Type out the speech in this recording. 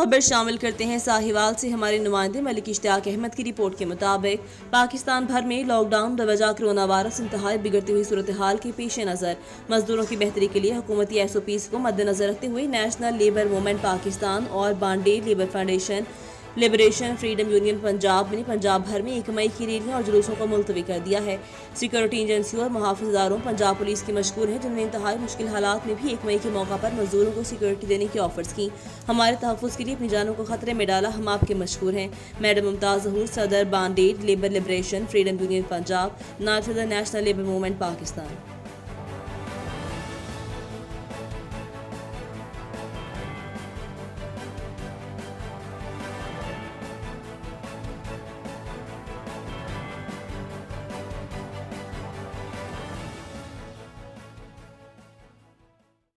खबर शामिल करते हैं साहिवाल से। हमारे नुमाइंदे मलिक इश्तियाक अहमद की रिपोर्ट के मुताबिक पाकिस्तान भर में लॉकडाउन बवजह कोरोना वायरस इंतहाई बिगड़ती हुई सूरत हाल के पेश नज़र मजदूरों की बेहतरी के लिए हुकूमती SOPs को मद्देनजर रखते हुए नेशनल लेबर मूवमेंट पाकिस्तान और Bande labour foundation liberation freedom union Punjab ने पंजाब भर में 1 मई की रैलियां और जुलूसों को मुलतवी कर दिया है। सिक्योरिटी एजेंसियों और मुहाफ़िज़दारों पंजाब पुलिस की मशकूर है, जिन्होंने इंतहाई मुश्किल हालात में भी 1 मई के मौका पर मजदूरों को सिक्योरिटी देने की ऑफर्स की। हमारे तहफ़्फ़ुज़ के लिए अपनी जानों को खतरे में डाला, हम आपके मशकूर हैं। मैडम मुमताज़ ज़हूर, सदर bonded labour liberation freedom union Punjab, नायब सदर नेशनल लेबर मूवमेंट पाकिस्तान।